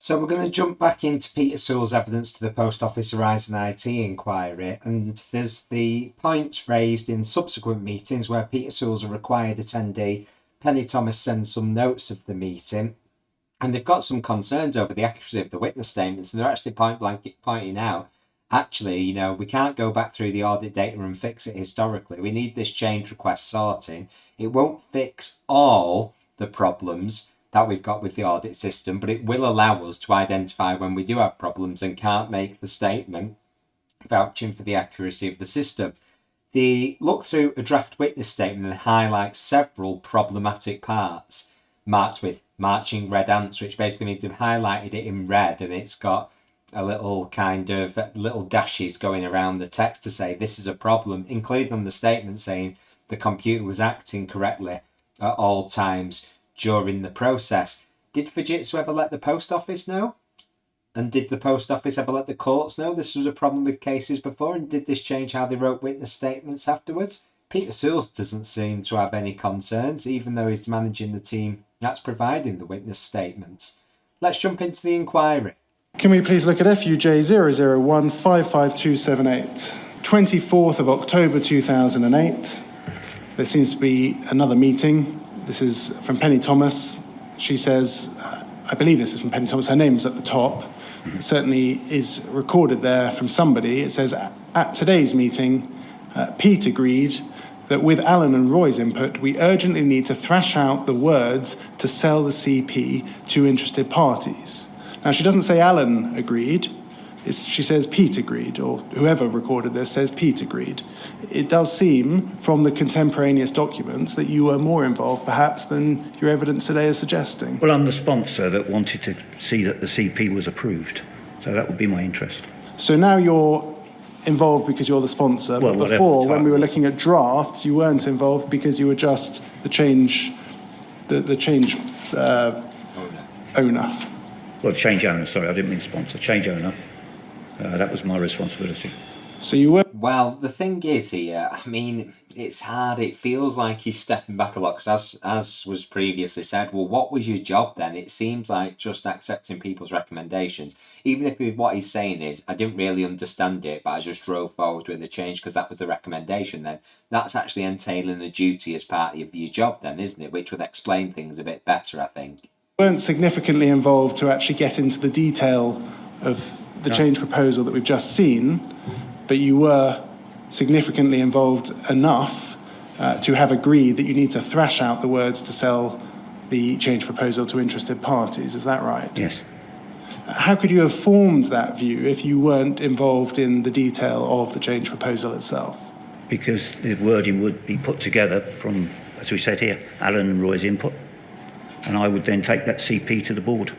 So we're going to jump back into Peter Sewell's evidence to the Post Office Horizon IT inquiry, and there's the points raised in subsequent meetings where Peter Sewell's a required attendee. Penny Thomas sends some notes of the meeting, and they've got some concerns over the accuracy of the witness statements, and they're actually point blank pointing out, actually, we can't go back through the audit data and fix it historically. We need this change request sorting. It won't fix all the problems that we've got with the audit system, but it will allow us to identify when we do have problems and can't make the statement vouching for the accuracy of the system. They look through a draft witness statement and highlight several problematic parts, marked with marching red ants, which basically means they've highlighted it in red and it's got a little kind of little dashes going around the text to say this is a problem, including on the statement saying the computer was acting correctly at all times during the process. Did Fujitsu ever let the post office know? And did the post office ever let the courts know this was a problem with cases before? And did this change how they wrote witness statements afterwards? Peter Sewell doesn't seem to have any concerns, even though he's managing the team that's providing the witness statements. Let's jump into the inquiry. Can we please look at FUJ 001-55278, 24th of October 2008. There seems to be another meeting. This is from Penny Thomas. She says, I believe this is from Penny Thomas, her name is at the top. It certainly is recorded there from somebody. It says, at today's meeting, Pete agreed that with Alan and Roy's input, we urgently need to thrash out the words to sell the CP to interested parties. Now, she doesn't say Alan agreed. She says Pete agreed, or whoever recorded this says Pete agreed. It does seem, from the contemporaneous documents, that you were more involved, perhaps, than your evidence today is suggesting. Well, I'm the sponsor that wanted to see that the CP was approved, so that would be my interest. So now you're involved because you're the sponsor, well, but before, when we were looking at drafts, you weren't involved because you were just the change owner. Well, change owner, sorry, I didn't mean sponsor. Change owner. That was my responsibility. So you were... Well, the thing is here, it's hard. It feels like he's stepping back a lot, because as was previously said, well, what was your job then? It seems like just accepting people's recommendations. Even if what he's saying is, I didn't really understand it, but I just drove forward with the change because that was the recommendation, then that's actually entailing the duty as part of your job then, isn't it? Which would explain things a bit better, I think. Weren't significantly involved to actually get into the detail of the change proposal that we've just seen, but you were significantly involved enough to have agreed that you need to thrash out the words to sell the change proposal to interested parties. Is that right? Yes. How could you have formed that view if you weren't involved in the detail of the change proposal itself? Because the wording would be put together from, as we said here, Alan and Roy's input, and I would then take that CP to the board.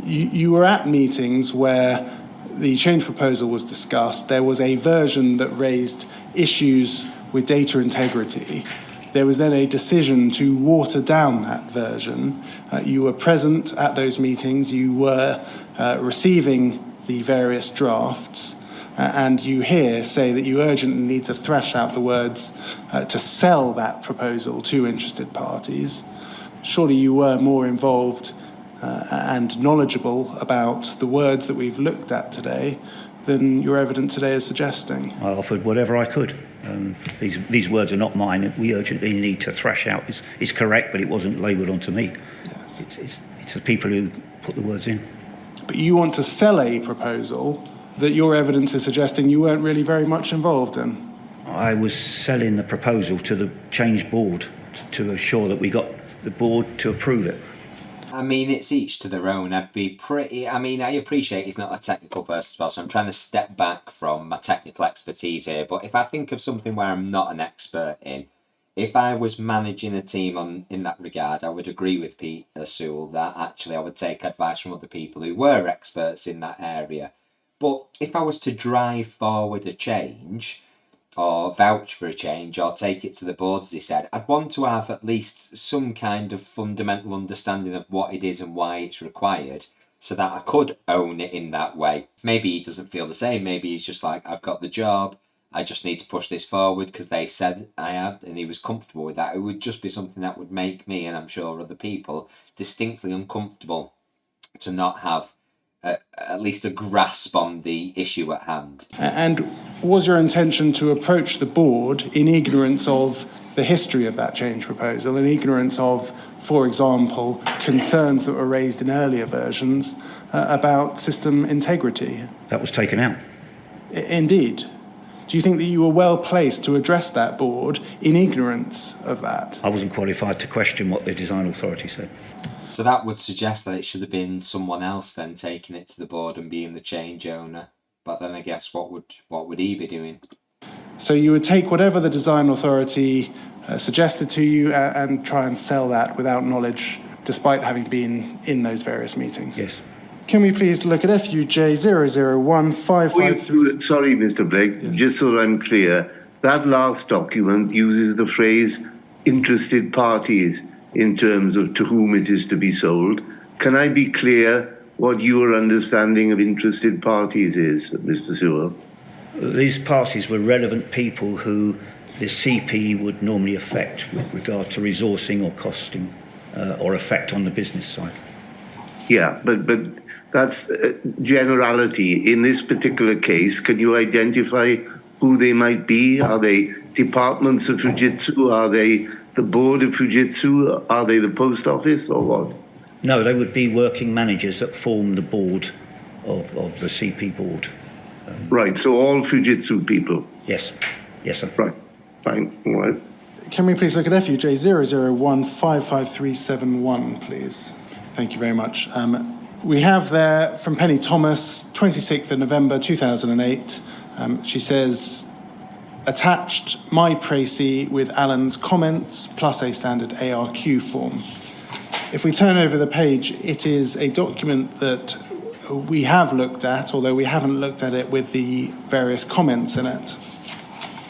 You were at meetings where the change proposal was discussed. There was a version that raised issues with data integrity. There was then a decision to water down that version. You were present at those meetings. You were receiving the various drafts. And you here say that you urgently need to thrash out the words to sell that proposal to interested parties. Surely you were more involved and knowledgeable about the words that we've looked at today than your evidence today is suggesting. I offered whatever I could. These words are not mine. We urgently need to thrash out. It's correct, but it wasn't labelled onto me. Yes. It's the people who put the words in. But you want to sell a proposal that your evidence is suggesting you weren't really very much involved in. I was selling the proposal to the change board to assure that we got the board to approve it. It's each to their own. I appreciate he's not a technical person as well, so I'm trying to step back from my technical expertise here. But if I think of something where I'm not an expert in, if I was managing a team in that regard, I would agree with Peter Sewell that actually I would take advice from other people who were experts in that area. But if I was to drive forward a change, or vouch for a change, or take it to the board, as he said, I'd want to have at least some kind of fundamental understanding of what it is and why it's required, so that I could own it in that way. Maybe he doesn't feel the same. Maybe he's just like, I've got the job, I just need to push this forward because they said I have, and he was comfortable with that. It would just be something that would make me, and I'm sure other people, distinctly uncomfortable to not have at least a grasp on the issue at hand. And was your intention to approach the board in ignorance of the history of that change proposal, in ignorance of, for example, concerns that were raised in earlier versions about system integrity? That was taken out. Indeed. Do you think that you were well placed to address that board in ignorance of that? I wasn't qualified to question what the design authority said. So that would suggest that it should have been someone else then taking it to the board and being the change owner. But then I guess what would he be doing? So you would take whatever the design authority suggested to you and try and sell that without knowledge, despite having been in those various meetings? Yes. Can we please look at FUJ 0015533? Sorry, Mr. Blake, Yes. just so I'm clear, that last document uses the phrase interested parties in terms of to whom it is to be sold. Can I be clear what your understanding of interested parties is, Mr. Sewell? These parties were relevant people who the CP would normally affect with regard to resourcing or costing or effect on the business side. Yeah, but that's generality. In this particular case, can you identify who they might be? Are they departments of Fujitsu? Are they the board of Fujitsu? Are they the post office or what? No, they would be working managers that form the board of the CP board. Right, so all Fujitsu people. Yes. Yes, sir. Right, fine, all right. Can we please look at FUJ 001553371, please? Thank you very much. We have there from Penny Thomas, 26th of November 2008. She says, attached my précis with Alan's comments plus a standard ARQ form. If we turn over the page, it is a document that we have looked at, although we haven't looked at it with the various comments in it.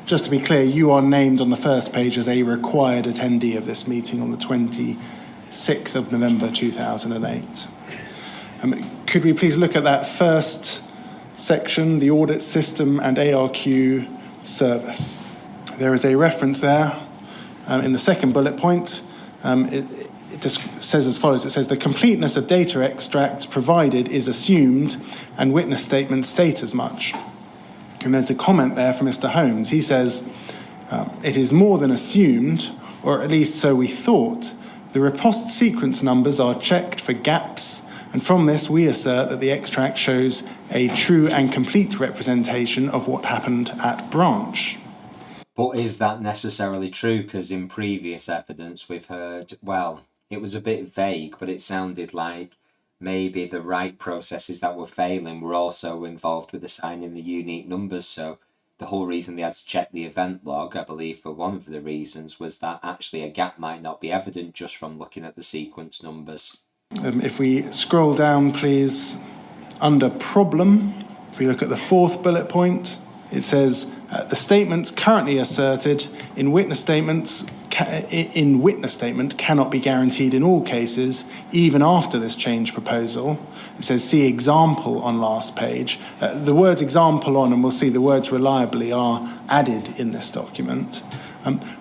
Just to be clear, you are named on the first page as a required attendee of this meeting on the 26th of November 2008. Could we please look at that first section, the audit system and ARQ service? There is a reference there in the second bullet point. It just says as follows. It says the completeness of data extracts provided is assumed and witness statements state as much. And there's a comment there from Mr. Holmes. He says, it is more than assumed, or at least so we thought. The riposte sequence numbers are checked for gaps, and from this we assert that the extract shows a true and complete representation of what happened at branch. But is that necessarily true? Because in previous evidence we've heard, well, it was a bit vague, but it sounded like maybe the right processes that were failing were also involved with assigning the unique numbers. So the whole reason they had to check the event log, I believe for one of the reasons, was that actually a gap might not be evident just from looking at the sequence numbers. If we scroll down, please, under problem, if we look at the fourth bullet point, it says the statements currently asserted in witness statement cannot be guaranteed in all cases, even after this change proposal. It says see example on last page. The words example on, and we'll see the words reliably, are added in this document.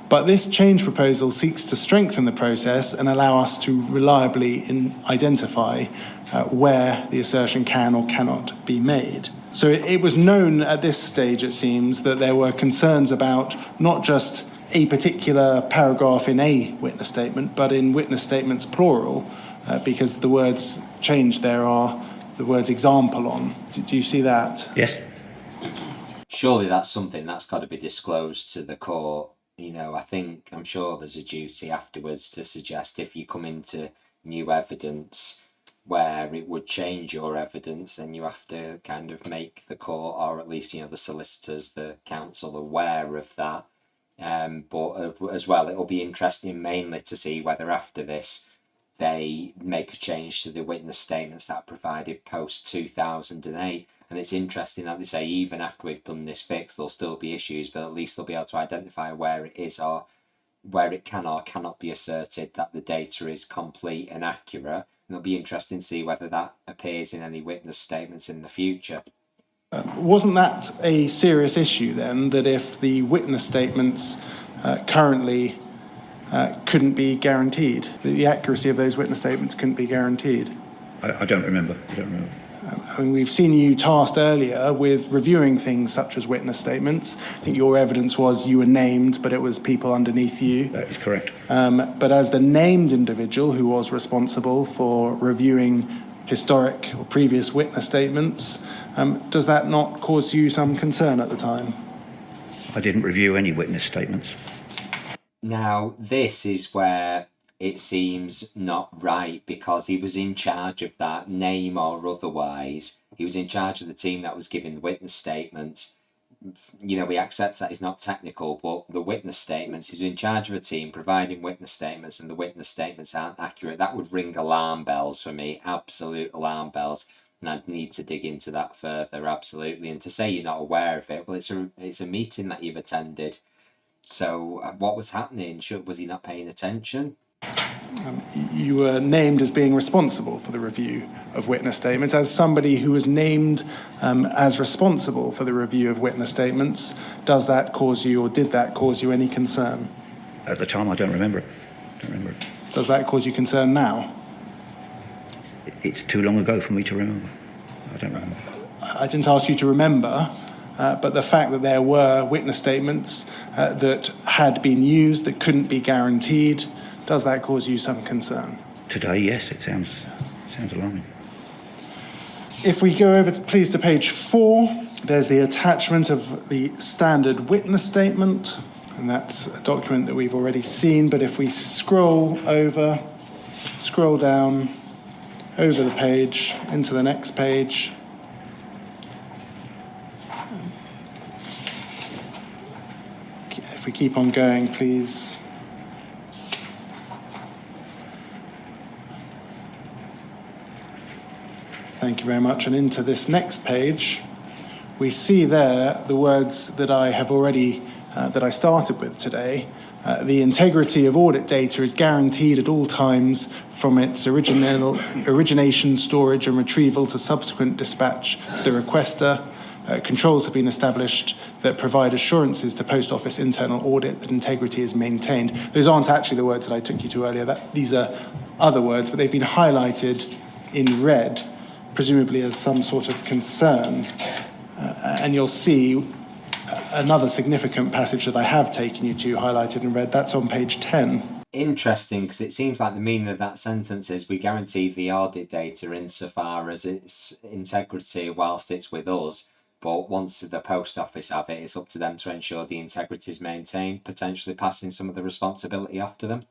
But this change proposal seeks to strengthen the process and allow us to reliably identify where the assertion can or cannot be made. So it was known at this stage, it seems, that there were concerns about not just a particular paragraph in a witness statement, but in witness statements plural, because the words changed there are the words example on. Do you see that? Yes. Surely that's something that's got to be disclosed to the court. You know, I'm sure there's a duty afterwards to suggest if you come into new evidence where it would change your evidence, then you have to kind of make the court, or at least, the solicitors, the counsel, aware of that. But as well, it'll be interesting mainly to see whether after this they make a change to the witness statements that are provided post 2008. And it's interesting that they say even after we've done this fix, there'll still be issues, but at least they'll be able to identify where it is or where it can or cannot be asserted that the data is complete and accurate. And it'll be interesting to see whether that appears in any witness statements in the future. Wasn't that a serious issue then, that if the witness statements currently couldn't be guaranteed, the accuracy of those witness statements couldn't be guaranteed? I don't remember. I don't remember. I mean, we've seen you tasked earlier with reviewing things such as witness statements. I think your evidence was you were named, but it was people underneath you. That is correct. But as the named individual who was responsible for reviewing historic or previous witness statements, does that not cause you some concern at the time? I didn't review any witness statements. Now, this is where it seems not right, because he was in charge of that, name or otherwise. He was in charge of the team that was giving the witness statements. You know, we accept that he's not technical, but the witness statements, he's in charge of a team providing witness statements, and the witness statements aren't accurate. That would ring alarm bells for me, absolute alarm bells. And I'd need to dig into that further, absolutely. And to say you're not aware of it, well, it's a meeting that you've attended. So what was happening? Was he not paying attention? You were named as being responsible for the review of witness statements. As somebody who was named as responsible for the review of witness statements, does that cause you, or did that cause you any concern? At the time, I don't remember it. Does that cause you concern now? It's too long ago for me to remember. I don't remember. I didn't ask you to remember, but the fact that there were witness statements that had been used that couldn't be guaranteed, does that cause you some concern? Today, yes, it sounds alarming. If we go over, please, to page 4, there's the attachment of the standard witness statement, and that's a document that we've already seen. But if we scroll down over the page into the next page, if we keep on going, please. Thank you very much. And into this next page, we see there the words that I have already, that I started with today. The integrity of audit data is guaranteed at all times from its origination, storage and retrieval to subsequent dispatch to the requester. Controls have been established that provide assurances to Post Office internal audit that integrity is maintained. Those aren't actually the words that I took you to earlier. These are other words, but they've been highlighted in red, presumably as some sort of concern. And you'll see another significant passage that I have taken you to, highlighted in red. That's on page 10. Interesting, because it seems like the meaning of that sentence is we guarantee the audit data insofar as its integrity whilst it's with us, but once the Post Office have it, it's up to them to ensure the integrity is maintained, potentially passing some of the responsibility off to them.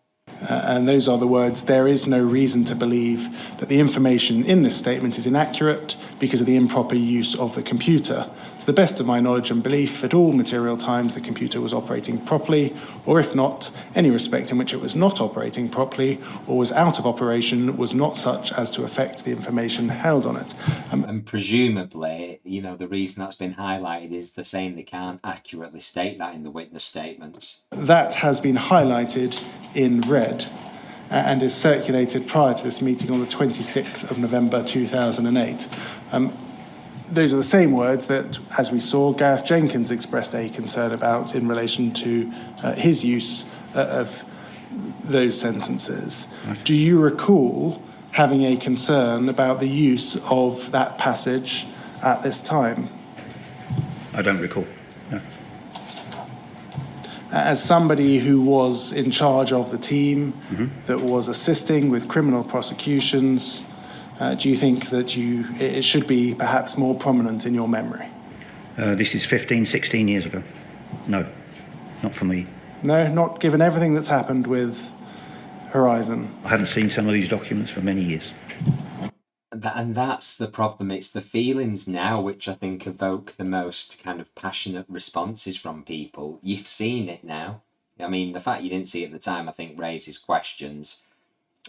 And those are the words: there is no reason to believe that the information in this statement is inaccurate because of the improper use of the computer. To the best of my knowledge and belief, at all material times the computer was operating properly, or if not, any respect in which it was not operating properly or was out of operation was not such as to affect the information held on it. And presumably, you know, the reason that's been highlighted is they're saying they can't accurately state that in the witness statements. That has been highlighted in red and is circulated prior to this meeting on the 26th of November 2008. Those are the same words that, as we saw, Gareth Jenkins expressed a concern about in relation to his use of those sentences. Right. Do you recall having a concern about the use of that passage at this time? I don't recall. No. As somebody who was in charge of the team that was assisting with criminal prosecutions, do you think that it should be perhaps more prominent in your memory? This is 15, 16 years ago. No, not for me. No, not given everything that's happened with Horizon. I haven't seen some of these documents for many years. And that's the problem. It's the feelings now which I think evoke the most kind of passionate responses from people. You've seen it now. I mean, the fact you didn't see it at the time, I think, raises questions.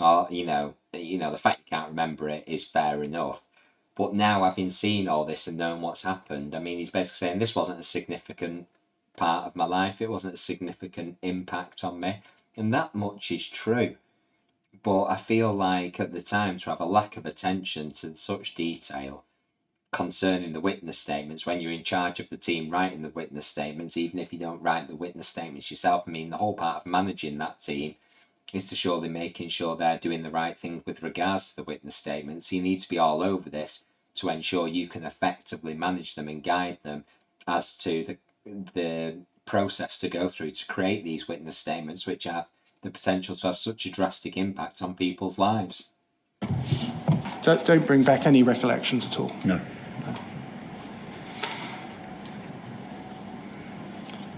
Or, you know, the fact you can't remember it is fair enough. But now, having seen all this and known what's happened, I mean, he's basically saying this wasn't a significant part of my life. It wasn't a significant impact on me. And that much is true. But I feel like at the time, to have a lack of attention to such detail concerning the witness statements, when you're in charge of the team writing the witness statements, even if you don't write the witness statements yourself, I mean, the whole part of managing that team is to surely making sure they're doing the right thing with regards to the witness statements. You need to be all over this to ensure you can effectively manage them and guide them as to the process to go through to create these witness statements, which have the potential to have such a drastic impact on people's lives. Don't bring back any recollections at all. No.